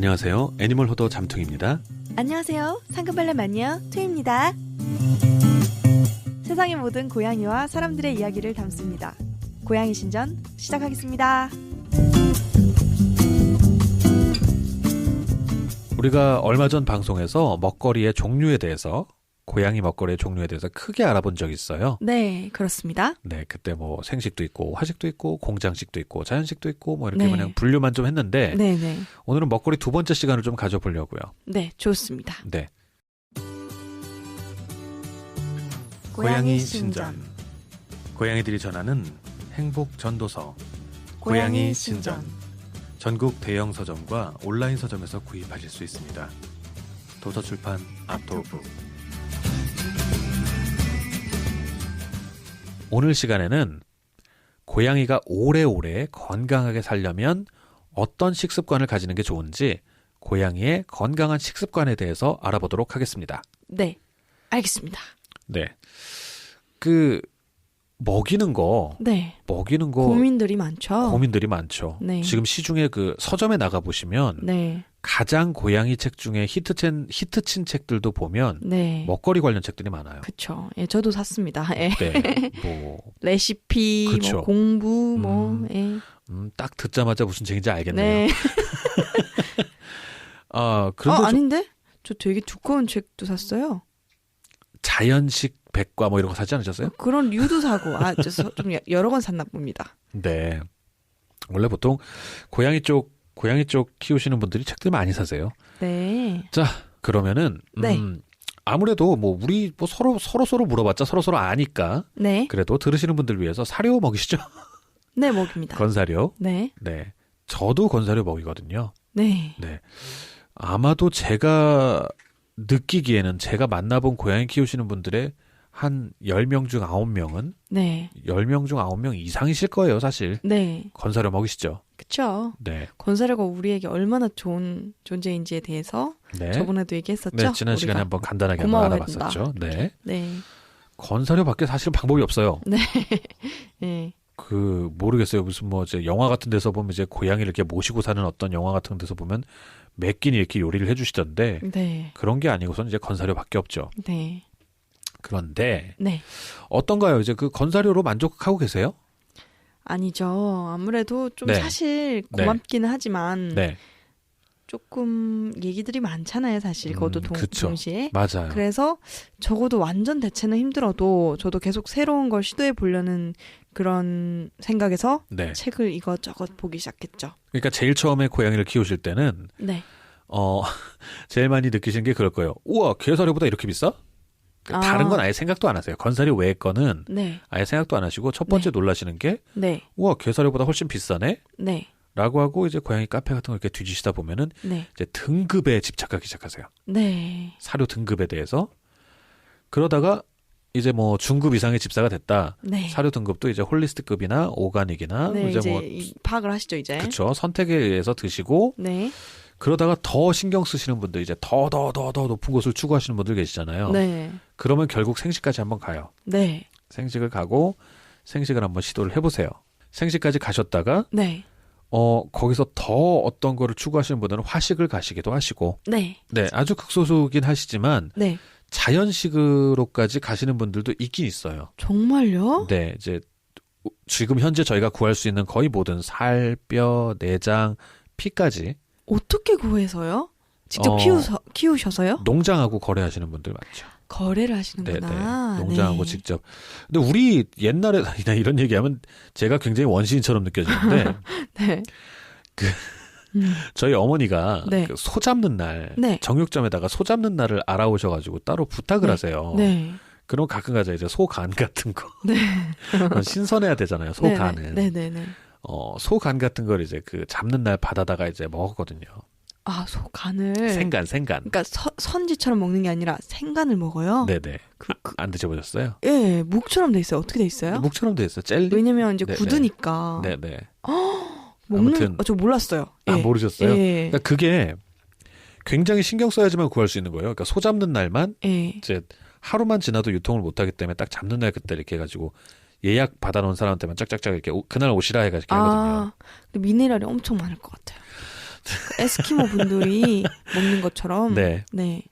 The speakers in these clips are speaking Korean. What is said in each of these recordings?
안녕하세요. 애니멀 호더 잠퉁입니다. 안녕하세요. 상큼발랄 마녀 투입니다. 세상의 모든 고양이와 사람들의 이야기를 담습니다. 고양이 신전 시작하겠습니다. 우리가 얼마 전 방송에서 먹거리의 종류에 대해서 고양이 먹거리의 종류에 대해서 크게 알아본 적이 있어요. 네, 그렇습니다. 네, 그때 뭐 생식도 있고 화식도 있고 공장식도 있고 자연식도 있고 뭐 이렇게 네. 그냥 분류만 좀 했는데 네네. 오늘은 먹거리 두 번째 시간을 좀 가져보려고요. 네, 좋습니다. 네. 고양이 신전. 고양이들이 전하는 행복 전도서. 고양이 신전. 전국 대형 서점과 온라인 서점에서 구입하실 수 있습니다. 도서출판 아토북. 오늘 시간에는 고양이가 오래오래 건강하게 살려면 어떤 식습관을 가지는 게 좋은지 고양이의 건강한 식습관에 대해서 알아보도록 하겠습니다. 네, 알겠습니다. 네. 먹이는 거 고민들이 많죠. 네. 지금 시중에 그 서점에 나가 보시면 네. 가장 고양이 책 중에 히트친 책들도 보면 네. 먹거리 관련 책들이 많아요. 그렇죠. 예, 저도 샀습니다. 예. 네. 뭐 레시피, 뭐 공부, 예. 딱 듣자마자 무슨 책인지 알겠네요. 네. 그런데 아닌데? 저 되게 두꺼운 책도 샀어요. 자연식 백과 뭐 이런 거 사지 않으셨어요? 그런 류도 사고, 좀 여러 건 샀나 봅니다. 네. 원래 보통 고양이 쪽 키우시는 분들이 책들 많이 사세요. 네. 자, 그러면은 네. 아무래도 뭐 우리 뭐 서로 물어봤자 서로 아니까. 네. 그래도 들으시는 분들 위해서 사료 먹이시죠? 네, 먹입니다. 건사료. 네. 네. 저도 건사료 먹이거든요. 네. 네. 아마도 제가 느끼기에는 제가 만나본 고양이 키우시는 분들의 한 10명 중 9명은 네. 10명 중 9명 이상이실 거예요, 사실. 네. 건사료 먹이시죠? 그렇죠. 네. 건사료가 우리에게 얼마나 좋은 존재인지에 대해서 네. 저번에도 얘기했었죠. 네, 지난 시간에 한번 간단하게 한번 알아봤었죠. 네. 네. 건사료밖에 사실 방법이 없어요. 네. 네. 모르겠어요. 무슨 뭐 이제 영화 같은 데서 보면 이제 고양이를 이렇게 모시고 사는 어떤 영화 같은 데서 보면 몇 끼니 이렇게 요리를 해주시던데 네. 그런 게 아니고서는 이제 건사료밖에 없죠. 네. 그런데 네. 어떤가요? 이제 그 건사료로 만족하고 계세요? 아니죠. 아무래도 좀 네. 사실 고맙기는 하지만 네. 조금 얘기들이 많잖아요. 사실 그것도 동시에. 맞아요. 그래서 적어도 완전 대체는 힘들어도 저도 계속 새로운 걸 시도해 보려는 그런 생각에서 네. 책을 이것저것 보기 시작했죠. 그러니까 제일 처음에 고양이를 키우실 때는 네. 제일 많이 느끼시는 게 그럴 거예요. 우와, 개사료보다 이렇게 비싸? 다른 건 아예 생각도 안 하세요. 건사료 외의 거는 네. 아예 생각도 안 하시고 첫 번째 놀라시는 게 네. 우와, 개사료보다 훨씬 비싸네? 네. 라고 하고 이제 고양이 카페 같은 거 이렇게 뒤지시다 보면은 네. 이제 등급에 집착하기 시작하세요. 네. 사료 등급에 대해서. 그러다가 이제 뭐 중급 이상의 집사가 됐다. 네. 사료 등급도 이제 홀리스틱급이나 오가닉이나 네, 이제 뭐 파악을 하시죠, 이제. 그렇죠. 선택에 의해서 드시고 네. 그러다가 더 신경 쓰시는 분들 이제 더 높은 곳을 추구하시는 분들 계시잖아요. 네. 그러면 결국 생식까지 한번 가요. 네. 생식을 가고 생식을 한번 시도를 해보세요. 생식까지 가셨다가 네. 거기서 더 어떤 거를 추구하시는 분들은 화식을 가시기도 하시고 네. 네, 아주 극소수긴 하시지만 네. 자연식으로까지 가시는 분들도 있긴 있어요. 정말요? 네, 이제 지금 현재 저희가 구할 수 있는 거의 모든 살, 뼈, 내장, 피까지 어떻게 구해서요? 직접 키우셔서요? 농장하고 거래하시는 분들 많죠. 거래를 하시는구나. 네네. 농장하고 네. 직접. 근데 우리 옛날에 이런 얘기하면 제가 굉장히 원시인처럼 느껴지는데 네. 저희 어머니가 네. 그 소 잡는 날 네. 정육점에다가 소 잡는 날을 알아오셔가지고 따로 부탁을 네. 하세요. 네. 그럼 가끔 가자 이제 소 간 같은 거. 네. 그건 신선해야 되잖아요. 소 간은. 네네네. 소 간 같은 걸 이제 그 잡는 날 받아다가 이제 먹었거든요. 아, 소 간을. 생간. 그러니까 선지처럼 먹는 게 아니라 생간을 먹어요? 네네. 안 드셔보셨어요? 예, 묵처럼 돼 있어요. 어떻게 돼 있어요? 묵처럼 돼 있어요. 젤리? 왜냐면 이제 네네. 굳으니까. 네네. 먹는, 저 몰랐어요. 예. 모르셨어요? 예. 그러니까 그게 굉장히 신경 써야지만 구할 수 있는 거예요. 그러니까 소 잡는 날만 예. 이제 하루만 지나도 유통을 못 하기 때문에 딱 잡는 날 그때 이렇게 해가지고 예약 받아놓은 사람한테만 짝짝짝 이렇게 그날 오시라 해가지고 하거든요. 근데 미네랄이 엄청 많을 것 같아요. 그 에스키모 분들이 먹는 것처럼. 네. 네.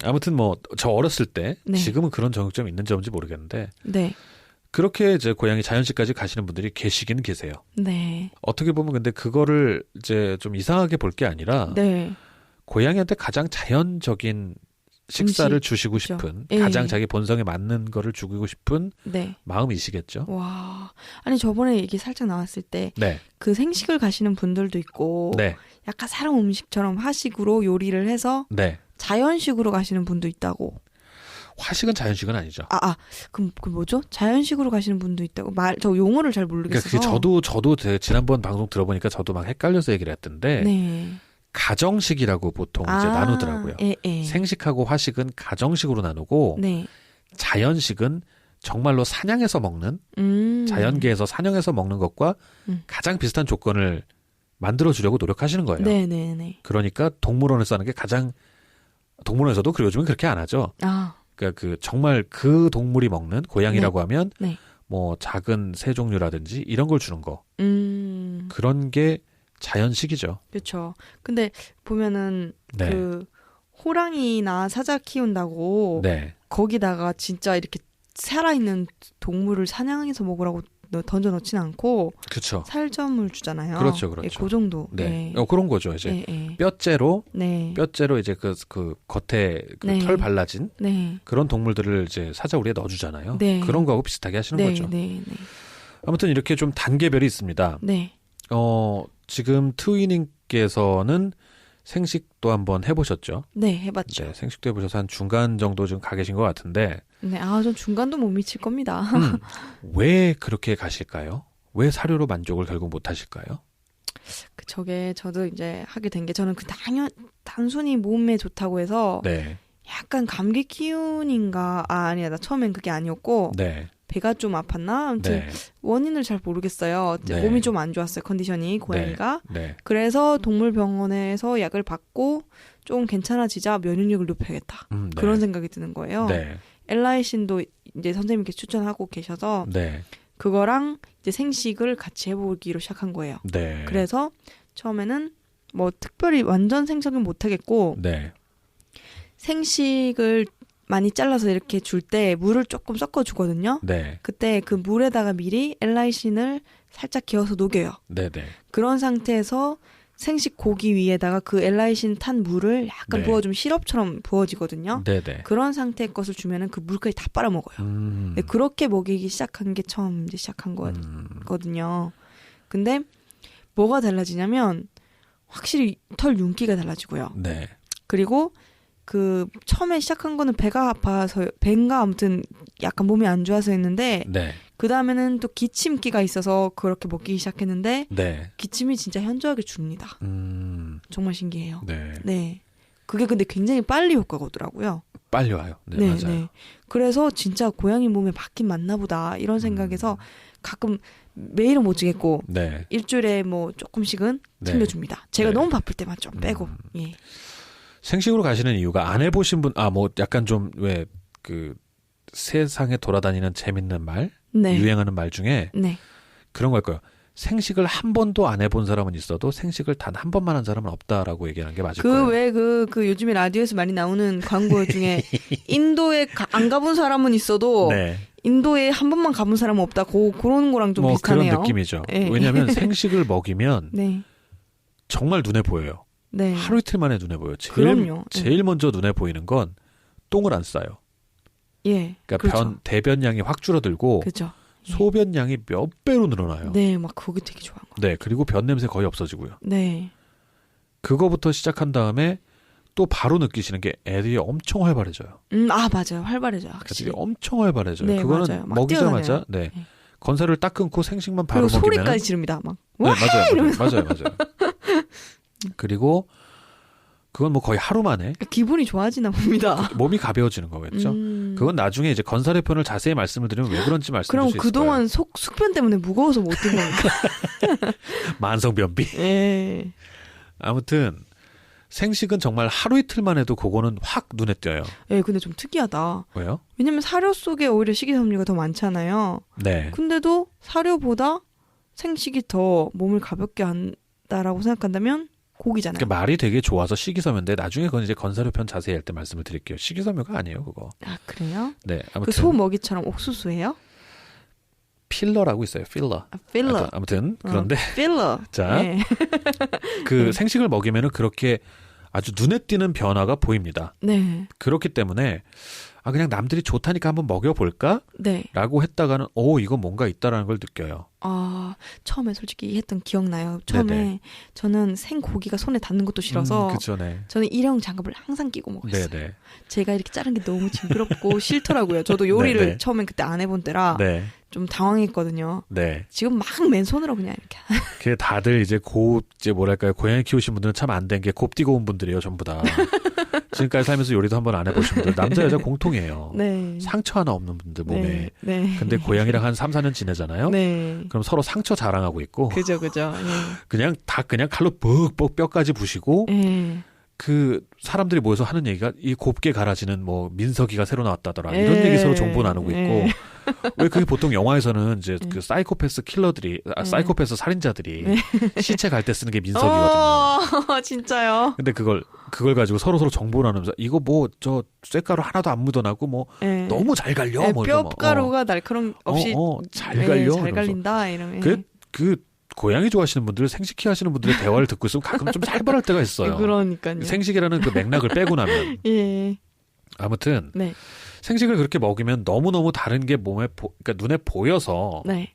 아무튼 뭐 저 어렸을 때 네. 지금은 그런 정육점이 있는지 없는지 모르겠는데 네. 그렇게 이제 고양이 자연식까지 가시는 분들이 계시긴 계세요. 네. 어떻게 보면 근데 그거를 이제 좀 이상하게 볼 게 아니라 네. 고양이한테 가장 자연적인 식사를 음식, 주시고 그렇죠. 싶은 예. 가장 자기 본성에 맞는 거를 주고 싶은 네. 마음이시겠죠. 와. 아니 저번에 얘기 살짝 나왔을 때 네. 그 생식을 가시는 분들도 있고 네. 약간 사람 음식처럼 화식으로 요리를 해서 네. 자연식으로 가시는 분도 있다고. 화식은 자연식은 아니죠. 그럼 그 뭐죠? 자연식으로 가시는 분도 있다고. 저 용어를 잘 모르겠어서. 그러니까 저도 지난번 방송 들어보니까 저도 막 헷갈려서 얘기를 했던데 네. 가정식이라고 보통 이제 나누더라고요. 예. 생식하고 화식은 가정식으로 나누고 네. 자연식은 정말로 사냥해서 먹는 자연계에서 사냥해서 먹는 것과 가장 비슷한 조건을 만들어주려고 노력하시는 거예요. 네네네. 그러니까 동물원에서 하는 게 가장 동물원에서도 그리고 요즘은 그렇게 안 하죠. 그러니까 그 정말 그 동물이 먹는 고양이라고 하면 네. 뭐 작은 새 종류라든지 이런 걸 주는 거. 그런 게 자연식이죠. 그렇죠. 근데 보면은 네. 그 호랑이나 사자 키운다고 네. 거기다가 진짜 이렇게 살아있는 동물을 사냥해서 먹으라고 던져 넣지는 않고 그렇죠. 살점을 주잖아요. 그렇죠. 예, 그 정도. 네. 그런 거죠. 이제 예. 뼈째로 네. 이제 그 겉에 그 네. 털 발라진 네. 그런 동물들을 이제 사자우리에 넣어주잖아요. 네. 그런 거하고 비슷하게 하시는 거죠. 네. 아무튼 이렇게 좀 단계별이 있습니다. 네. 지금 트위닝께서는 생식도 한번 해보셨죠? 네, 해봤죠. 네, 생식도 해보셔서 한 중간 정도 지금 가 계신 것 같은데. 네, 전 중간도 못 미칠 겁니다. 왜 그렇게 가실까요? 왜 사료로 만족을 결국 못 하실까요? 저도 이제 하게 된 게 저는 단순히 몸에 좋다고 해서 네. 약간 감기 기운인가 아니야 나 처음엔 그게 아니었고 네. 배가 좀 아팠나 아무튼 네. 원인을 잘 모르겠어요. 네. 몸이 좀 안 좋았어요 컨디션이 고양이가. 네. 그래서 동물병원에서 약을 받고 좀 괜찮아지자 면역력을 높여야겠다 네. 그런 생각이 드는 거예요. 네. 엘라이신도 이제 선생님께 추천하고 계셔서 네. 그거랑 이제 생식을 같이 해보기로 시작한 거예요. 네. 그래서 처음에는 뭐 특별히 완전 생식은 못하겠고 네. 생식을 많이 잘라서 이렇게 줄 때 물을 조금 섞어 주거든요. 네. 그때 그 물에다가 미리 엘라이신을 살짝 기어서 녹여요. 네. 그런 상태에서 생식 고기 위에다가 그 엘라이신 탄 물을 약간 네. 부어주면 시럽처럼 부어지거든요. 네. 그런 상태의 것을 주면은 그 물까지 다 빨아먹어요. 네, 그렇게 먹이기 시작한 게 처음 이제 시작한 거거든요. 근데 뭐가 달라지냐면 확실히 털 윤기가 달라지고요. 네. 그리고 그 처음에 시작한 거는 배가 아파서 배인가 아무튼 약간 몸이 안 좋아서였는데 네. 그 다음에는 또 기침기가 있어서 그렇게 먹기 시작했는데 네. 기침이 진짜 현저하게 줍니다. 정말 신기해요. 네. 네. 그게 근데 굉장히 빨리 효과가 오더라고요. 빨리 와요. 네, 맞아요. 네. 그래서 진짜 고양이 몸에 맞긴 맞나 보다 이런 생각에서 가끔 매일은 못 주겠고 네. 일주일에 뭐 조금씩은 네. 챙겨줍니다. 제가 네. 너무 바쁠 때만 좀 빼고. 예. 생식으로 가시는 이유가 안 해보신 분, 뭐 약간 좀 왜 그 세상에 돌아다니는 재밌는 말, 네. 유행하는 말 중에 네. 그런 걸 거예요. 생식을 한 번도 안 해본 사람은 있어도 생식을 단 한 번만 한 사람은 없다라고 얘기하는 게 맞을 거예요. 그 요즘에 라디오에서 많이 나오는 광고 중에 인도에 안 가본 사람은 있어도 네. 인도에 한 번만 가본 사람은 없다. 그런 거랑 좀 뭐 비슷하네요. 그런 느낌이죠. 네. 왜냐하면 생식을 먹이면 네. 정말 눈에 보여요. 네. 하루 이틀 만에 눈에 보여요. 그럼요. 제일 먼저 눈에 보이는 건 똥을 안 싸요. 예. 그러니까 그렇죠. 대변량이 확 줄어들고 그죠. 소변량이 몇 배로 늘어나요. 네, 막 그게 되게 좋아한 거. 네, 그리고 변 냄새 거의 없어지고요. 네. 그거부터 시작한 다음에 또 바로 느끼시는 게 애들이 엄청 활발해져요. 맞아요. 활발해져요. 애들이 확실히. 엄청 활발해져요. 네, 그거는 맞아요. 막 먹이자마자 뛰어다녀요. 네. 네. 건사를 딱 끊고 생식만 바로 그리고 먹이면 소리까지 지릅니다. 막. 네, 와! 맞아요. 그리고 그건 뭐 거의 하루 만에 기분이 좋아지나 봅니다. 몸이 가벼워지는 거겠죠. 그건 나중에 이제 건사의 편을 자세히 말씀을 드리면 왜 그런지 말씀드릴 그럼 수 있을 그동안 거예요. 숙변 때문에 무거워서 못 든 겁니까? 만성변비. 예. 아무튼 생식은 정말 하루 이틀만 해도 그거는 확 눈에 띄어요. 예, 근데 좀 특이하다. 왜요? 왜냐면 사료 속에 오히려 식이섬유가 더 많잖아요. 네. 근데도 사료보다 생식이 더 몸을 가볍게 한다라고 생각한다면 고기잖아요. 그러니까 말이 되게 좋아서 식이섬유인데 나중에 그건 이제 건사료 편 자세히 할 때 말씀을 드릴게요. 식이섬유가 아니에요, 그거. 아, 그래요? 네, 아무튼 그 소 먹이처럼 옥수수예요? 필러라고 있어요. 필러. 아, 필러. 아무튼 그런데 필러. 자, 네. 그 생식을 먹이면은 그렇게 아주 눈에 띄는 변화가 보입니다. 네. 그렇기 때문에 아 그냥 남들이 좋다니까 한번 먹여볼까? 네. 라고 했다가는 이거 뭔가 있다라는 걸 느껴요. 아, 처음에 솔직히 했던 기억나요. 처음에 네네. 저는 생고기가 손에 닿는 것도 싫어서 그쵸, 네. 저는 일회용 장갑을 항상 끼고 먹었어요. 네네. 제가 이렇게 자른 게 너무 징그럽고 싫더라고요. 저도 요리를 네네. 처음엔 그때 안 해본 때라 네. 좀 당황했거든요. 네. 지금 막 맨손으로 그냥 이렇게. 그 다들 이제 이제 뭐랄까요. 고양이 키우신 분들은 참 안 된 게 곱디고 온 분들이에요, 전부 다. 지금까지 살면서 요리도 한번 안 해보신 분들. 남자, 여자 공통이에요. 네. 상처 하나 없는 분들 몸에. 네. 네. 근데 고양이랑 한 3, 4년 지내잖아요. 네. 그럼 서로 상처 자랑하고 있고. 그죠. 그냥 칼로 뻑뻑 뼈까지 부시고. 네. 그 사람들이 모여서 하는 얘기가 이 곱게 갈아지는 뭐 민석이가 새로 나왔다더라. 이런 얘기 서로 정보 나누고 있고. 왜 그게 보통 영화에서는 이제 그 사이코패스 킬러들이, 사이코패스 살인자들이 시체 갈 때 쓰는 게 민석이거든요. 진짜요? 근데 그걸 가지고 서로 정보 나누면서 이거 뭐 저 쇳가루 하나도 안 묻어나고 뭐 너무 잘 갈려. 뭐 뼈가루가 날카로움 없이 잘 갈려. 잘 갈린다 이러면. 그 고양이 좋아하시는 분들, 생식기 하시는 분들의 대화를 듣고 있으면 가끔 좀 살벌할 때가 있어요. 그러니까요. 생식이라는 그 맥락을 빼고 나면. 예. 아무튼 네. 생식을 그렇게 먹이면 너무너무 다른 게 그러니까 눈에 보여서. 네.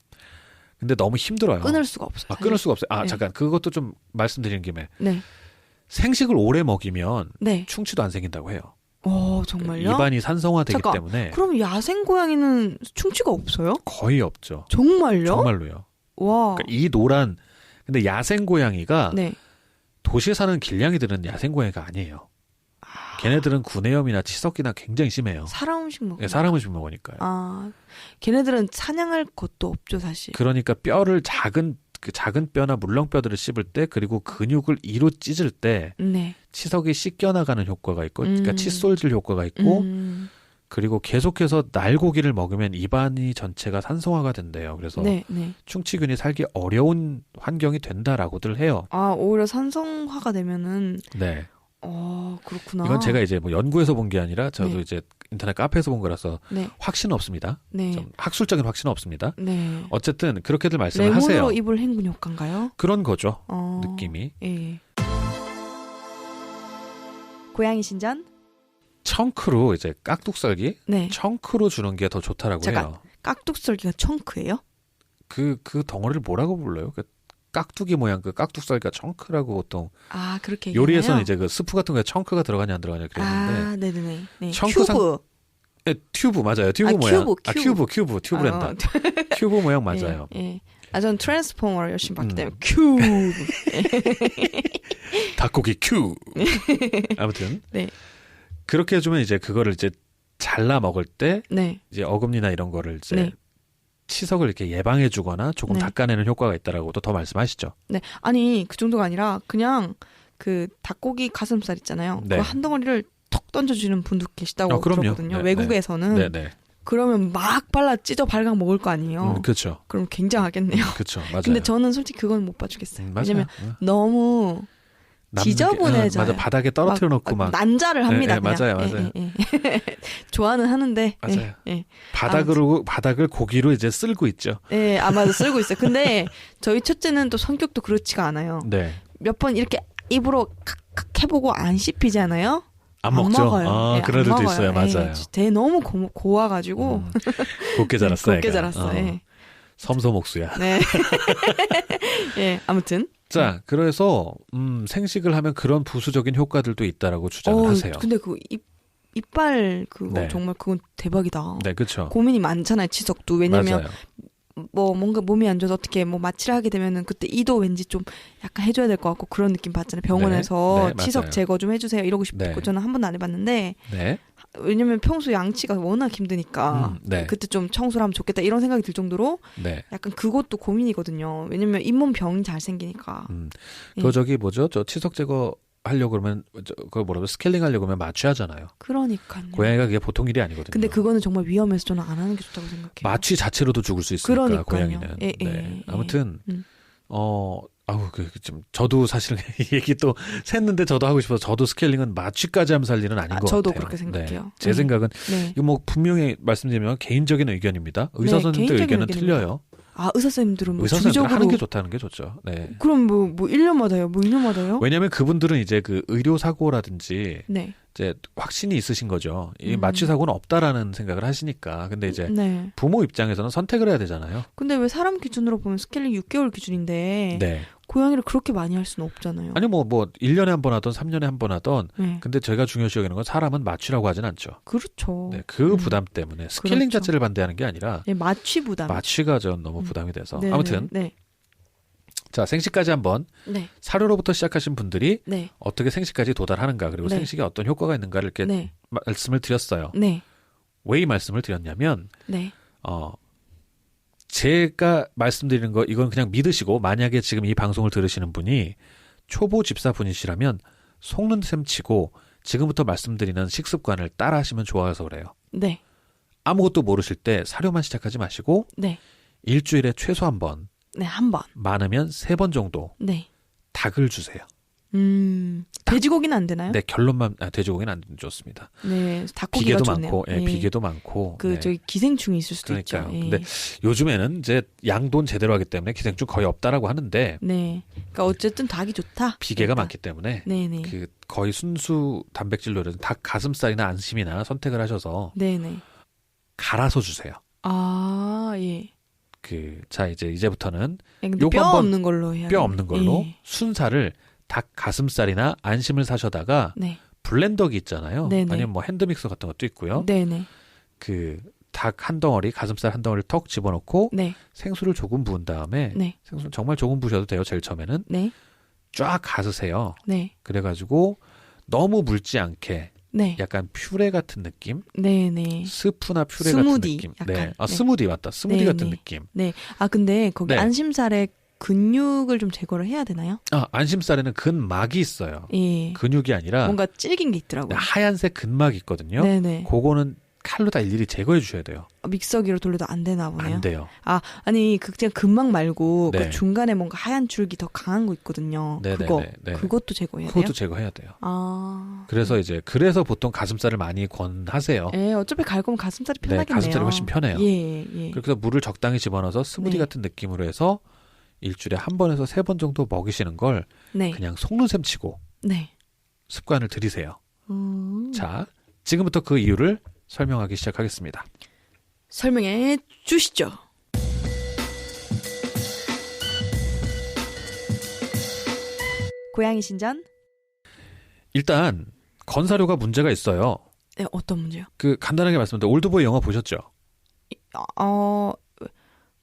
근데 너무 힘들어요. 끊을 수가 없어요. 끊을 수가 없어요. 네. 잠깐 그것도 좀 말씀드리는 김에. 네. 생식을 오래 먹이면 네. 충치도 안 생긴다고 해요. 정말요? 입안이 산성화되기 잠깐, 때문에. 그럼 야생 고양이는 충치가 없어요? 거의 없죠. 정말요? 정말로요. 와. 그러니까 이 근데 야생 고양이가 네. 도시에 사는 길냥이들은 야생 고양이가 아니에요. 걔네들은 구내염이나 치석이나 굉장히 심해요. 사람 음식 먹어요. 사람 음식 먹으니까요. 걔네들은 사냥할 것도 없죠, 사실. 그러니까 뼈를 작은 뼈나 물렁뼈들을 씹을 때 그리고 근육을 이로 찢을 때 네. 치석이 씻겨나가는 효과가 있고 그러니까 칫솔질 효과가 있고 그리고 계속해서 날고기를 먹으면 입안이 전체가 산성화가 된대요. 그래서 네. 충치균이 살기 어려운 환경이 된다라고들 해요. 오히려 산성화가 되면은 네. 그렇구나. 이건 제가 이제 뭐 연구에서 본 게 아니라 저도 네. 이제 인터넷 카페에서 본 거라서 네. 확신은 없습니다. 네. 좀 학술적인 확신은 없습니다. 네. 어쨌든 그렇게들 말씀을 레몬으로 하세요. 입을 헹군 효과인가요? 그런 거죠. 느낌이. 예. 고양이 신전? 청크로 이제 깍둑썰기? 네. 청크로 주는 게 더 좋다라고 잠깐. 해요. 깍둑썰기가 청크예요? 그 덩어리를 뭐라고 불러요? 그 깍두기 모양 그 깍둑썰기가 청크라고 보통 그렇게 요리에서는 얘기하나요? 이제 그 스프 같은 거에 청크가 들어가냐 안 들어가냐 그랬는데 네네네. 네. 청크상- 큐브. 네, 튜브 맞아요. 튜브 모양. 큐브. 튜브랜다. 튜브 모양 맞아요. 예. 전 트랜스포머를 열심히 봤기 때문에 큐브. 닭고기 큐. 아무튼 네. 그렇게 해주면 이제 그거를 이제 잘라 먹을 때 네. 이제 어금니나 이런 거를 이제 네. 치석을 이렇게 예방해주거나 조금 네. 닦아내는 효과가 있다라고도 더 말씀하시죠. 네. 아니, 그 정도가 아니라 그냥 그 닭고기 가슴살 있잖아요. 네. 그거 한 덩어리를 턱 던져주는 분도 계시다고 그럼요. 들었거든요. 네, 외국에서는. 네네. 그러면 막 발라 찢어 발광 먹을 거 아니에요. 그렇죠. 그럼 굉장하겠네요. 그렇죠. 맞아요. 근데 저는 솔직히 그건 못 봐주겠어요. 맞아요. 왜냐면 너무 지저분해져요. 맞아. 바닥에 떨어뜨려 놓고 막. 난자를 합니다. 네, 그냥. 맞아요. 예. 좋아는 하는데. 맞아요. 예. 바닥을 고기로 이제 쓸고 있죠. 예, 아마도 쓸고 있어요. 근데 저희 첫째는 또 성격도 그렇지가 않아요. 네. 몇 번 이렇게 입으로 칵칵 해보고 안 씹히잖아요. 안 먹죠. 먹어요. 예, 그런 안 애들도 먹어요. 있어요. 맞아요. 대 너무 고와가지고. 곱게 자랐어. 곱게 애가. 자랐어. 예. 섬소목수야. 네. 예, 아무튼. 자, 그래서 생식을 하면 그런 부수적인 효과들도 있다라고 주장을 하세요. 근데 그 이빨 그거 네. 정말 그건 대박이다. 네, 그렇죠. 고민이 많잖아요, 치석도. 왜냐면 맞아요. 뭐 뭔가 몸이 안 좋아서 어떻게 뭐 마취를 하게 되면은 그때 이도 왠지 좀 약간 해줘야 될 것 같고 그런 느낌 받잖아요. 병원에서 네, 치석 맞아요. 제거 좀 해주세요 이러고 싶고 네. 저는 한 번도 안 해봤는데 네. 왜냐면 평소 양치가 워낙 힘드니까 네. 그때 좀 청소를 하면 좋겠다 이런 생각이 들 정도로 네. 약간 그것도 고민이거든요. 왜냐면 잇몸 병이 잘 생기니까. 예. 저기 뭐죠? 저 치석 제거 하려고 그러면 그걸 뭐라고 스케일링 하려고 하면 마취하잖아요. 그러니까요. 고양이가 그게 보통 일이 아니거든요. 근데 그거는 정말 위험해서 저는 안 하는 게 좋다고 생각해요. 마취 자체로도 죽을 수 있으니까 그러니까요. 고양이는. 예, 네. 아무튼 아우, 좀, 저도 사실은 이 얘기 또 샜는데 저도 하고 싶어서 저도 스케일링은 마취까지 하면서 할 일은 아닌 것 저도 같아요. 그렇게 생각해요. 네. 제 생각은, 네. 이거 뭐 분명히 말씀드리면 개인적인 의견입니다. 의사 선생님들 의견은 틀려요. 의사 선생님들은 뭐 의사 선생님들 주기적으로 하는 게 좋다는 게 좋죠. 네. 그럼 뭐 1년마다요? 뭐 2년마다요? 왜냐면 그분들은 이제 그 의료사고라든지, 네. 이제 확신이 있으신 거죠. 이 마취사고는 없다라는 생각을 하시니까. 근데 이제 네. 부모 입장에서는 선택을 해야 되잖아요. 근데 왜 사람 기준으로 보면 스케일링 6개월 기준인데 네. 고양이를 그렇게 많이 할 수는 없잖아요. 아니 뭐 1년에 한 번 하던 3년에 한 번 하던 네. 근데 제가 중요시 여기는 건 사람은 마취라고 하진 않죠. 그렇죠. 네, 그 부담 때문에 스케일링 그렇죠. 자체를 반대하는 게 아니라 네, 마취 부담. 마취가 전 너무 부담이 돼서 네, 아무튼 네. 자 생식까지 한번 네. 사료로부터 시작하신 분들이 네. 어떻게 생식까지 도달하는가 그리고 네. 생식에 어떤 효과가 있는가를 이렇게 네. 말씀을 드렸어요. 네. 왜 이 말씀을 드렸냐면 네. 제가 말씀드리는 거 이건 그냥 믿으시고 만약에 지금 이 방송을 들으시는 분이 초보 집사분이시라면 속는 셈 치고 지금부터 말씀드리는 식습관을 따라 하시면 좋아서 그래요. 네. 아무것도 모르실 때 사료만 시작하지 마시고 네. 일주일에 최소 한 번, 네, 한 번. 많으면 3번 정도 네. 닭을 주세요. 돼지고기는 안 되나요? 네, 결론만 좋습니다. 네, 닭고기가 비계도 좋네요. 많고, 네. 비계도 많고. 그 네. 저기 기생충이 있을 수도 그러니까요. 있죠. 예. 근데 요즘에는 이제 양돈 제대로 하기 때문에 기생충 거의 없다라고 하는데 네. 그러니까 어쨌든 닭이 좋다. 비계가 그러니까. 많기 때문에 네네. 그 거의 순수 단백질로는 닭 가슴살이나 안심이나 선택을 하셔서 네네. 갈아서 주세요. 아, 예. 자 이제부터는 예, 근데 요거 뼈 한번 없는 걸로 해야 뼈 없는 걸로 예. 순살을 닭 가슴살이나 안심을 사셔다가 네. 블렌더기 있잖아요. 네네. 아니면 뭐 핸드믹서 같은 것도 있고요. 네네. 그 닭 한 덩어리, 가슴살 한 덩어리를 턱 집어넣고 네. 생수를 조금 부은 다음에 네. 생수 정말 조금 부으셔도 돼요. 제일 처음에는 네. 쫙 가으세요. 네. 그래가지고 너무 묽지 않게 네. 약간 퓨레 같은 느낌, 네네. 스프나 퓨레 스무디, 같은 느낌. 약간. 네, 네. 스무디 맞다. 스무디 네, 같은 네. 느낌. 네. 아, 근데 거기 네. 안심살에 근육을 좀 제거를 해야 되나요? 안심살에는 근막이 있어요. 예. 근육이 아니라 뭔가 질긴 게 있더라고요. 하얀색 근막이 있거든요. 네네. 그거는 칼로 다 일일이 제거해 주셔야 돼요. 믹서기로 돌려도 안 되나 보네요. 안 돼요. 아니 그냥 근막 말고 네. 그 중간에 뭔가 하얀 줄기 더 강한 거 있거든요. 네네네. 그것도 제거해야 돼요? 그것도 제거해야 돼요. 아. 그래서 보통 가슴살을 많이 권하세요. 예, 어차피 갈 거면 가슴살이 네, 편하겠네요. 가슴살이 훨씬 편해요. 예, 예. 그래서 물을 적당히 집어넣어서 스무디 네. 같은 느낌으로 해서 일주일에 한 번에서 3번 정도 먹이시는 걸 네. 그냥 속는 셈 치고 네. 습관을 들이세요. 자, 지금부터 그 이유를 설명하기 시작하겠습니다. 설명해 주시죠. 고양이 신전? 일단 건사료가 문제가 있어요. 네, 어떤 문제요? 간단하게 말씀드리면 올드보이 영화 보셨죠?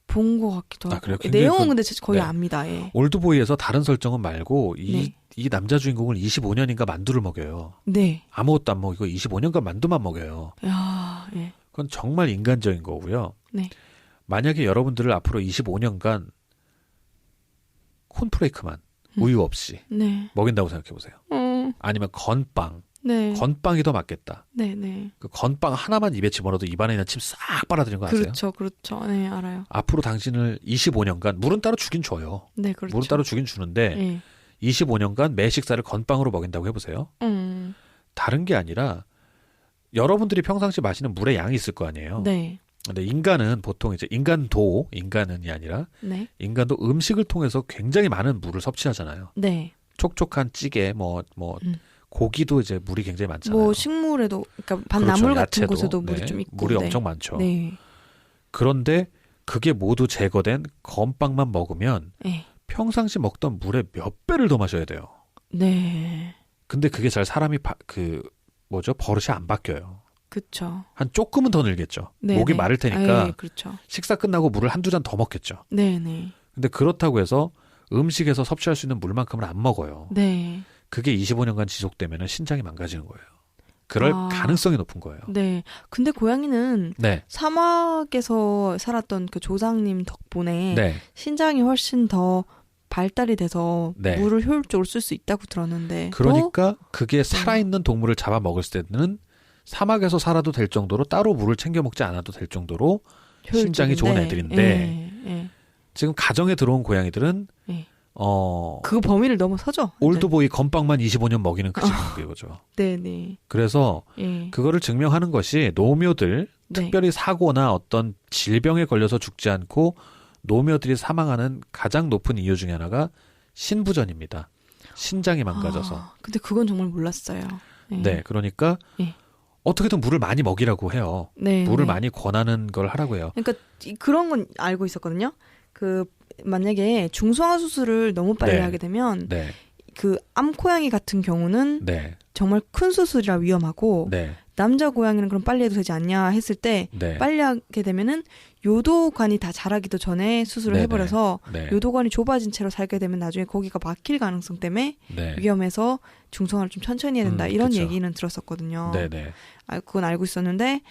본 것 같기도 하고. 그래요? 굉장히 내용은 근데 거의 네. 압니다. 예. 올드보이에서 다른 설정은 말고 네. 이 남자 주인공을 25년인가 만두를 먹여요. 네. 아무것도 안 먹이고 25년간 만두만 먹여요. 야, 예. 그건 정말 인간적인 거고요. 네. 만약에 여러분들을 앞으로 25년간 콘프레이크만 우유 없이 네. 먹인다고 생각해 보세요. 아니면 건빵. 네. 건빵이 더 맞겠다. 네, 네. 그 건빵 하나만 입에 집어넣어도 입안에 있는 침 싹 빨아들이는 거 아세요? 그렇죠, 그렇죠. 네, 알아요. 앞으로 당신을 25년간 물은 따로 주긴 줘요. 네, 그렇죠. 물은 따로 주긴 주는데 네. 25년간 매 식사를 건빵으로 먹인다고 해보세요. 다른 게 아니라 여러분들이 평상시 마시는 물의 양이 있을 거 아니에요. 네. 근데 인간은 보통 이제 인간은이 아니라 네. 인간도 음식을 통해서 굉장히 많은 물을 섭취하잖아요. 네. 촉촉한 찌개, 고기도 이제 물이 굉장히 많잖아요. 뭐 식물에도, 그러니까 반나물 그렇죠, 같은 야채도. 곳에도 물이 네. 좀 있고. 물이 네. 엄청 많죠. 네. 그런데 그게 모두 제거된 건빵만 먹으면 네. 평상시 먹던 물의 몇 배를 더 마셔야 돼요. 네. 근데 그게 잘 사람이 버릇이 안 바뀌어요. 그렇죠. 한 조금은 더 늘겠죠. 네, 목이 네. 마를 테니까 네, 그렇죠. 식사 끝나고 물을 한두 잔 더 먹겠죠. 네, 네. 근데 그렇다고 해서 음식에서 섭취할 수 있는 물만큼은 안 먹어요. 네. 그게 25년간 지속되면 신장이 망가지는 거예요. 그럴 가능성이 높은 거예요. 네. 근데 고양이는 네. 사막에서 살았던 그 조상님 덕분에 네. 신장이 훨씬 더 발달이 돼서 네. 물을 효율적으로 쓸 수 있다고 들었는데. 그러니까 그게 살아있는 동물을 잡아먹을 때는 사막에서 살아도 될 정도로 따로 물을 챙겨 먹지 않아도 될 정도로 신장이 좋은 애들인데 네. 지금 가정에 들어온 고양이들은 그 범위를 넘어서죠. 올드보이 건빵만 25년 먹이는 그 지경이거죠. 네네. 그래서 예. 그거를 증명하는 것이 노묘들, 네. 특별히 사고나 어떤 질병에 걸려서 죽지 않고 노묘들이 사망하는 가장 높은 이유 중에 하나가 신부전입니다. 신장이 망가져서. 근데 그건 정말 몰랐어요. 네, 그러니까 예. 어떻게든 물을 많이 먹이라고 해요. 네, 물을 네. 많이 권하는 걸 하라고 해요. 그러니까 그런 건 알고 있었거든요. 그 만약에 중성화 수술을 너무 빨리 네. 하게 되면 네, 그 암코양이 같은 경우는 네, 정말 큰 수술이라 위험하고 네, 남자 고양이는 그럼 빨리 해도 되지 않냐 했을 때 네. 빨리 하게 되면은 요도관이 다 자라기도 전에 수술을 네네. 해버려서 네, 요도관이 좁아진 채로 살게 되면 나중에 거기가 막힐 가능성 때문에 네, 위험해서 중성화를 좀 천천히 해야 된다 이런 그쵸. 얘기는 들었었거든요. 네, 네. 그건 알고 있었는데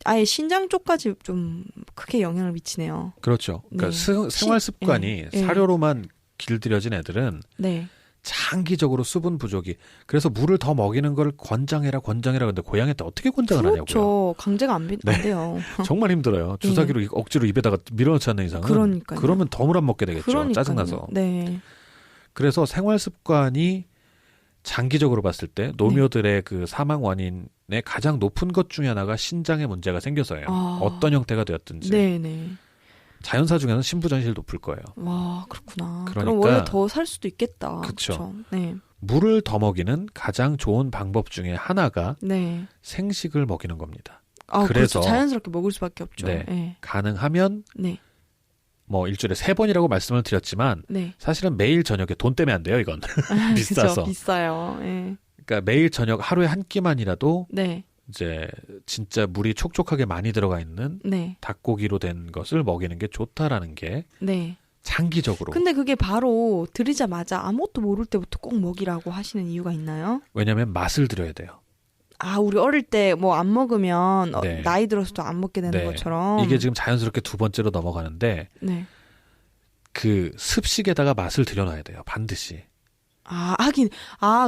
아예 신장 쪽까지 좀 크게 영향을 미치네요. 그렇죠. 그러니까 네. 생활 습관이 예. 사료로만 길들여진 애들은 네. 장기적으로 수분 부족이. 그래서 물을 더 먹이는 걸 권장해라. 근데 고양이한테 어떻게 권장을 하냐고요. 그렇죠. 강제가 안 돼요. 정말 힘들어요. 주사기로 억지로 입에다가 밀어넣지 않는 이상은. 그러니까요. 그러면 더 물 안 먹게 되겠죠. 그러니까요. 짜증나서. 네. 그래서 생활 습관이 장기적으로 봤을 때 노묘들의 그 사망 원인의 가장 높은 것 중에 하나가 신장에 문제가 생겨서예요. 어떤 형태가 되었든지. 네네. 자연사 중에는 신부전이 제일 높을 거예요. 와, 그렇구나. 그러니까 그럼 원래 더 살 수도 있겠다. 그쵸. 그쵸? 네. 물을 더 먹이는 가장 좋은 방법 중에 하나가 네. 생식을 먹이는 겁니다. 그래서 그래서 자연스럽게 먹을 수밖에 없죠. 네. 네. 가능하면 네. 뭐 일주일에 3번이라고 말씀을 드렸지만 네. 사실은 매일 저녁에 돈 때문에 안 돼요, 이건. 비싸서. 그쵸, 비싸요. 네. 그러니까 매일 저녁 하루에 한 끼만이라도 네. 이제 진짜 물이 촉촉하게 많이 들어가 있는 네. 닭고기로 된 것을 먹이는 게 좋다라는 게 네. 장기적으로. 근데 그게 바로 들이자마자 아무것도 모를 때부터 꼭 먹이라고 하시는 이유가 있나요? 왜냐하면 맛을 들여야 돼요. 우리 어릴 때 뭐 안 먹으면 네. 나이 들어서도 안 먹게 되는 네. 것처럼. 이게 지금 자연스럽게 두 번째로 넘어가는데 네. 그 습식에다가 맛을 들여놔야 돼요. 반드시. 하긴.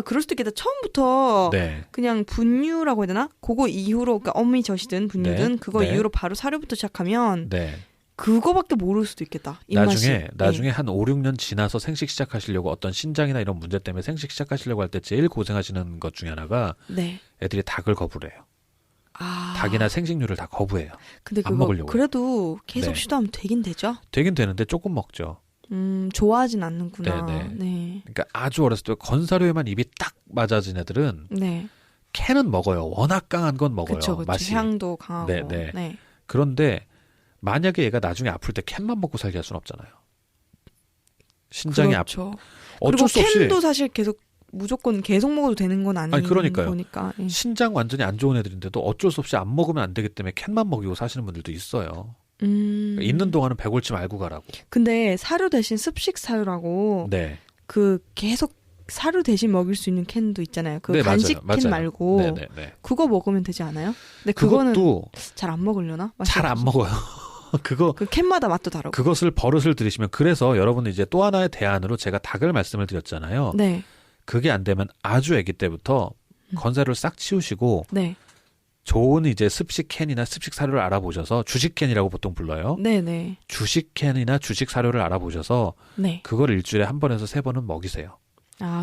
그럴 수도 있겠다. 처음부터 네. 그냥 분유라고 해야 되나? 그거 이후로, 그러니까 어미 젖이든 분유든 네. 그거 네. 이후로 바로 사료부터 시작하면 네. 그거밖에 모를 수도 있겠다. 입맛이. 나중에 한 5, 6년 지나서 생식 시작하시려고 어떤 신장이나 이런 문제 때문에 생식 시작하시려고 할 때 제일 고생하시는 것 중에 하나가 네. 애들이 닭을 거부해요. 닭이나 생식류를 다 거부해요. 근데 안 그거 먹으려고요. 그래도 계속 네. 시도하면 되긴 되죠? 되긴 되는데 조금 먹죠. 좋아하진 않는구나. 네네. 네. 그러니까 아주 어렸을 때 건사료에만 입이 딱 맞아진 애들은 네. 캔은 먹어요. 워낙 강한 건 먹어요. 그쵸. 맛이. 향도 강하고. 네. 네. 그런데 만약에 얘가 나중에 아플 때 캔만 먹고 살게 할 수는 없잖아요. 신장이 그렇죠. 어쩔 그리고 수 없이 캔도 사실 무조건 계속 먹어도 되는 건 아닌 그러니까요. 거니까. 예. 신장 완전히 안 좋은 애들인데도 어쩔 수 없이 안 먹으면 안 되기 때문에 캔만 먹이고 사시는 분들도 있어요. 그러니까 있는 동안은 배골치 말고 가라고. 근데 사료 대신 습식 사료라고 네. 그 계속 사료 대신 먹일 수 있는 캔도 있잖아요. 그 네, 간식 맞아요. 캔 말고 네. 그거 먹으면 되지 않아요? 근데 그거는 그것도 잘 안 먹으려나? 잘 안 먹어요. 그 캔마다 맛도 다르고. 그것을 버릇을 들이시면 그래서 여러분은 이제 또 하나의 대안으로 제가 닭을 말씀을 드렸잖아요. 네. 그게 안 되면 아주 아기 때부터 건사료를 싹 치우시고 네. 좋은 이제 습식 캔이나 습식 사료를 알아보셔서 주식 캔이라고 보통 불러요. 네네. 주식 캔이나 주식 사료를 알아보셔서 네. 그걸 일주일에 한 번에서 3번은 먹이세요.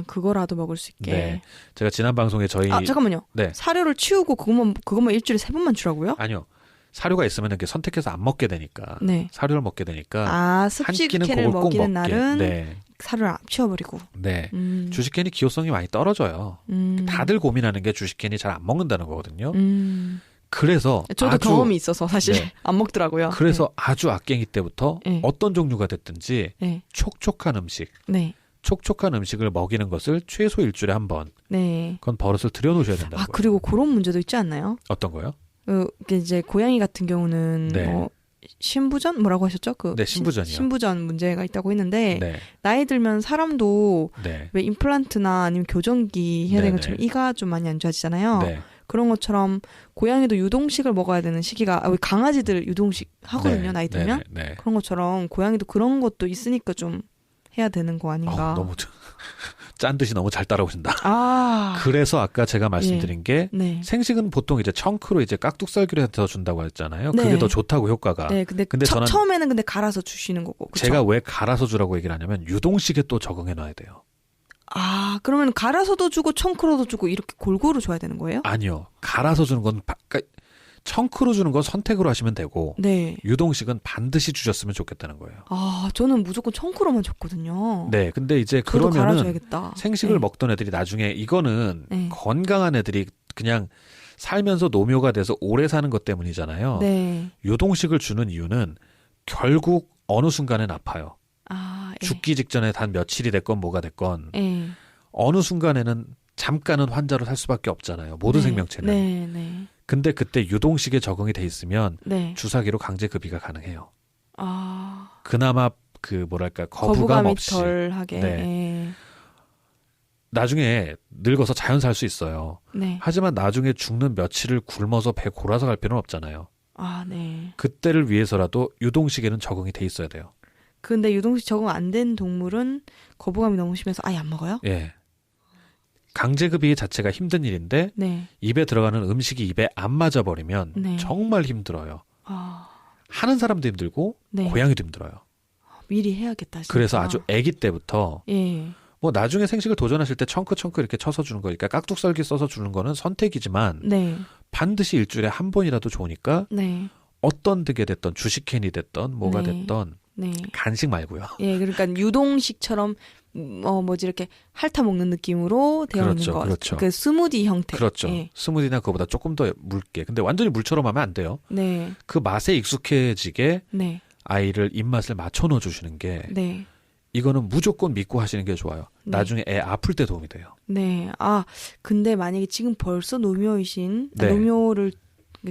그거라도 먹을 수 있게. 네. 제가 지난 방송에 저희 잠깐만요. 네. 사료를 치우고 그것만 일주일에 3번만 주라고요? 아니요. 사료가 있으면 이렇게 선택해서 안 먹게 되니까. 네. 사료를 먹게 되니까. 습식 한 끼는 캔을 그걸 꼭 먹이는 먹게. 날은 네. 사료를 치워버리고. 네. 주식캔이 기호성이 많이 떨어져요. 다들 고민하는 게 주식캔이 잘 안 먹는다는 거거든요. 그래서 저도 경험이 있어서 사실 네. 안 먹더라고요. 그래서 아주 악갱이 때부터 네. 어떤 종류가 됐든지 네. 촉촉한 음식, 네. 촉촉한 음식을 먹이는 것을 최소 일주일에 한 번. 네. 그건 버릇을 들여놓으셔야 된다는 거예요. 그리고 그런 문제도 있지 않나요? 어떤 거요? 이제 고양이 같은 경우는 네. 신부전 뭐라고 하셨죠? 네, 신부전이요. 신부전 문제가 있다고 했는데 네. 나이 들면 사람도 네. 왜 임플란트나 아니면 교정기 해야 되는 네네. 것처럼 이가 좀 많이 안 좋아지잖아요. 네. 그런 것처럼 고양이도 유동식을 먹어야 되는 시기가 우리 강아지들 유동식 하거든요. 네. 나이 들면. 네. 그런 것처럼 고양이도 그런 것도 있으니까 좀 해야 되는 거 아닌가. 너무 짠 듯이 너무 잘 따라오신다. 아. 그래서 아까 제가 말씀드린 게 네. 생식은 보통 이제 청크로 이제 깍둑썰기로 해서 준다고 했잖아요. 네. 그게 더 좋다고 효과가. 네, 근데 저는 처음에는 근데 갈아서 주시는 거고. 그쵸? 제가 왜 갈아서 주라고 얘기를 하냐면 유동식에 또 적응해 놔야 돼요. 아, 그러면 갈아서도 주고 청크로도 주고 이렇게 골고루 줘야 되는 거예요? 아니요. 갈아서 주는 건 그러니까 청크로 주는 건 선택으로 하시면 되고 네. 유동식은 반드시 주셨으면 좋겠다는 거예요. 아, 저는 무조건 청크로만 줬거든요. 네, 근데 이제 저도 그러면은 갈아줘야겠다. 생식을 네. 먹던 애들이 나중에 이거는 네. 건강한 애들이 그냥 살면서 노묘가 돼서 오래 사는 것 때문이잖아요. 네. 유동식을 주는 이유는 결국 어느 순간엔 아파요. 아, 예. 죽기 직전에 단 며칠이 됐건 뭐가 됐건 예. 어느 순간에는 잠깐은 환자로 살 수밖에 없잖아요. 모든 네. 생명체는. 네, 네. 근데 그때 유동식에 적응이 돼 있으면 네. 주사기로 강제 급이가 가능해요. 아. 그나마 그 뭐랄까 거부감 거부감이 없이 덜하게. 네. 예. 나중에 늙어서 자연 살 수 있어요. 네. 하지만 나중에 죽는 며칠을 굶어서 배 골아서 갈 필요는 없잖아요. 아, 네. 그때를 위해서라도 유동식에는 적응이 돼 있어야 돼요. 근데 유동식 적응 안 된 동물은 거부감이 너무 심해서 아예 안 먹어요? 예. 강제급이 자체가 힘든 일인데 네. 입에 들어가는 음식이 입에 안 맞아버리면 네. 정말 힘들어요. 아, 하는 사람도 힘들고 네. 고양이도 힘들어요. 미리 해야겠다. 진짜. 그래서 아주 아기 때부터 예. 뭐 나중에 생식을 도전하실 때 청크 이렇게 쳐서 주는 거니까 깍둑썰기 써서 주는 거는 선택이지만 네. 반드시 일주일에 한 번이라도 좋으니까 네. 어떤 득에 됐던 주식캔이 됐던 뭐가 네. 됐던 네. 간식 말고요. 예, 그러니까 유동식처럼 뭐지 이렇게 핥아 먹는 느낌으로 되어 그렇죠, 있는 거. 그렇죠. 그 스무디 형태. 그렇죠. 예. 스무디나 그거보다 조금 더 묽게. 근데 완전히 물처럼 하면 안 돼요. 네. 그 맛에 익숙해지게 네. 아이를 입맛을 맞춰 넣어 주시는 게 네. 이거는 무조건 믿고 하시는 게 좋아요. 네. 나중에 애 아플 때 도움이 돼요. 네. 아, 근데 만약에 지금 벌써 노묘이신 네. 노묘를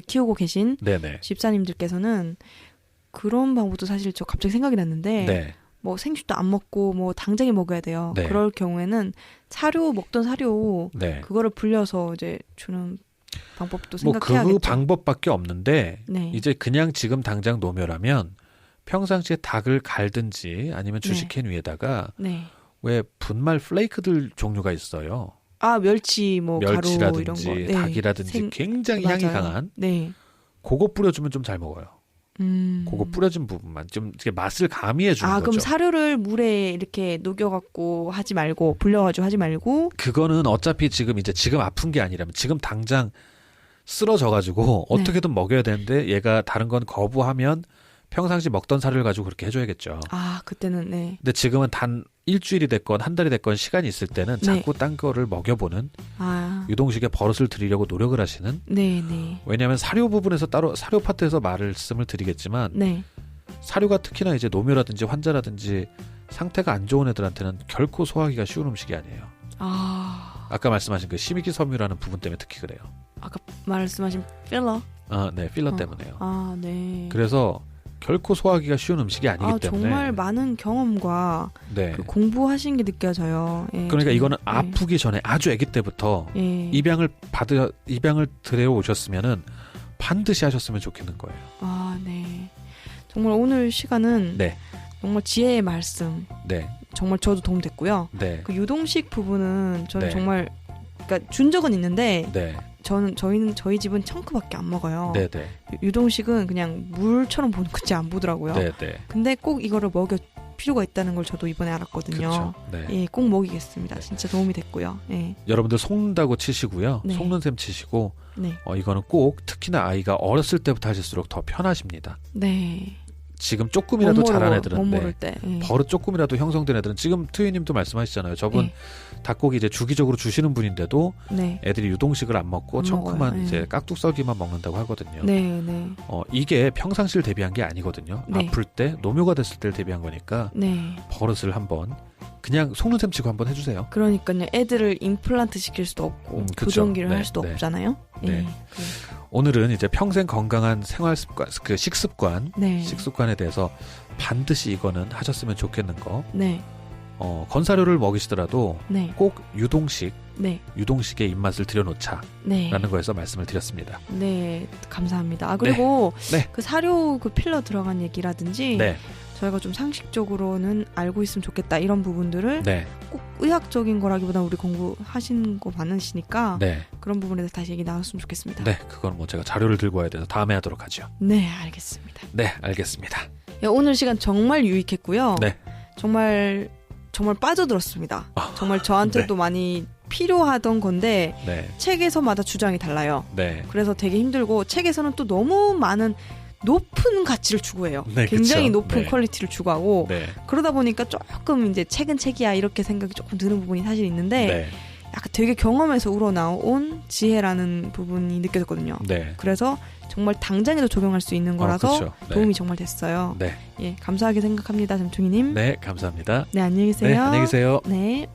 키우고 계신 네네. 집사님들께서는 그런 방법도 사실 저 갑자기 생각이 났는데 네. 뭐 생식도 안 먹고 뭐 당장에 먹어야 돼요. 네. 그럴 경우에는 먹던 사료 네. 그거를 불려서 이제 주는 방법도 뭐 생각해야겠죠. 그 방법밖에 없는데 네. 이제 그냥 지금 당장 노묘라면 평상시에 닭을 갈든지 아니면 주식캔 위에다가 네. 왜 분말 플레이크들 종류가 있어요. 아, 멸치 뭐 가루 이런 멸치라든지 거. 네. 닭이라든지 굉장히 향이 맞아요. 강한 네. 그거 뿌려주면 좀 잘 먹어요. 그거 뿌려진 부분만 좀 이렇게 맛을 가미해 주는 아, 거죠. 그럼 사료를 물에 이렇게 녹여갖고 하지 말고 불려가지고 하지 말고. 그거는 어차피 지금 아픈 게 아니라면 지금 당장 쓰러져가지고 네. 어떻게든 먹여야 되는데 얘가 다른 건 거부하면 평상시 먹던 사료를 가지고 그렇게 해줘야겠죠. 아, 그때는 네. 근데 지금은 단 일주일이 됐건 한 달이 됐건 시간이 있을 때는 네. 자꾸 딴 거를 먹여보는 아, 유동식에 버릇을 들이려고 노력을 하시는. 네, 네, 왜냐하면 사료 부분에서 따로 사료 파트에서 말씀을 드리겠지만 네. 사료가 특히나 이제 노묘라든지 환자라든지 상태가 안 좋은 애들한테는 결코 소화하기가 쉬운 음식이 아니에요. 아, 아까 말씀하신 그 시미키 섬유라는 부분 때문에 특히 그래요. 아까 말씀하신 필러. 아, 네, 필러 때문에요. 아, 네. 그래서 결코 소화하기가 쉬운 음식이 아니기 아, 때문에. 정말 많은 경험과 네. 그 공부하신 게 느껴져요. 예, 그러니까 이거는 네. 아프기 전에 아주 아기 때부터 예. 입양을 들여오셨으면은 반드시 하셨으면 좋겠는 거예요. 아, 네. 정말 오늘 시간은 네, 정말 지혜의 말씀. 네, 정말 저도 도움됐고요. 네, 그 유동식 부분은 저는 네. 정말 그러니까 준 적은 있는데 네, 저희 집은 청크밖에 안 먹어요. 네, 네, 유동식은 그냥 물처럼 보는 거지 안 보더라고요. 네, 네. 근데 꼭 이거를 먹여 필요가 있다는 걸 저도 이번에 알았거든요. 그렇죠. 네. 예, 꼭 먹이겠습니다. 진짜 도움이 됐고요. 예. 여러분들 속는다고 치시고요. 네. 속는 셈 치시고 네. 이거는 꼭 특히나 아이가 어렸을 때부터 하실수록 더 편하십니다. 네. 지금 조금이라도 잘한 못 애들은 모를 때. 예. 버릇 조금이라도 형성된 애들은 지금 트위님도 말씀하시잖아요. 저분 네. 닭고기 이제 주기적으로 주시는 분인데도 네. 애들이 유동식을 안 먹고 안 청크만 먹어요. 네. 이제 깍둑썰기만 먹는다고 하거든요. 네, 네. 이게 평상시를 대비한 게 아니거든요. 네. 아플 때 노묘가 됐을 때를 대비한 거니까 네. 버릇을 한번 그냥 속는 셈 치고 한번 해주세요. 그러니까요. 애들을 임플란트 시킬 수도 없고 그쵸. 교정기를 네, 할 수도 네. 없잖아요. 네. 예. 오늘은 이제 평생 건강한 생활 습관, 그 식습관, 네. 식습관에 대해서 반드시 이거는 하셨으면 좋겠는 거. 네. 건사료를 먹이시더라도 네. 꼭 유동식의 입맛을 들여놓자라는 네. 거에서 말씀을 드렸습니다. 네, 감사합니다. 아, 그리고 네. 그 사료 그 필러 들어간 얘기라든지 네, 저희가 좀 상식적으로는 알고 있으면 좋겠다 이런 부분들을 네. 꼭 의학적인 거라기보다 우리 공부하신 거 많으시니까 네. 그런 부분에 대해서 다시 얘기 나눴으면 좋겠습니다. 네, 그건 뭐 제가 자료를 들고 와야 돼서 다음에 하도록 하죠. 네, 알겠습니다. 네, 알겠습니다. 야, 오늘 시간 정말 유익했고요. 네. 정말 빠져들었습니다. 정말 저한테도 네. 많이 필요하던 건데 네. 책에서마다 주장이 달라요. 네. 그래서 되게 힘들고 책에서는 또 너무 많은 높은 가치를 추구해요. 네, 굉장히 그쵸. 높은 네. 퀄리티를 추구하고 네. 그러다 보니까 조금 이제 책은 책이야 이렇게 생각이 조금 드는 부분이 사실 있는데 네. 약간 되게 경험에서 우러나온 지혜라는 부분이 느껴졌거든요. 네. 그래서 정말 당장에도 적용할 수 있는 거라서 그쵸. 네. 도움이 정말 됐어요. 네. 예, 감사하게 생각합니다, 잠퉁이님. 네, 감사합니다. 네, 안녕히 계세요. 네, 안녕히 계세요. 네.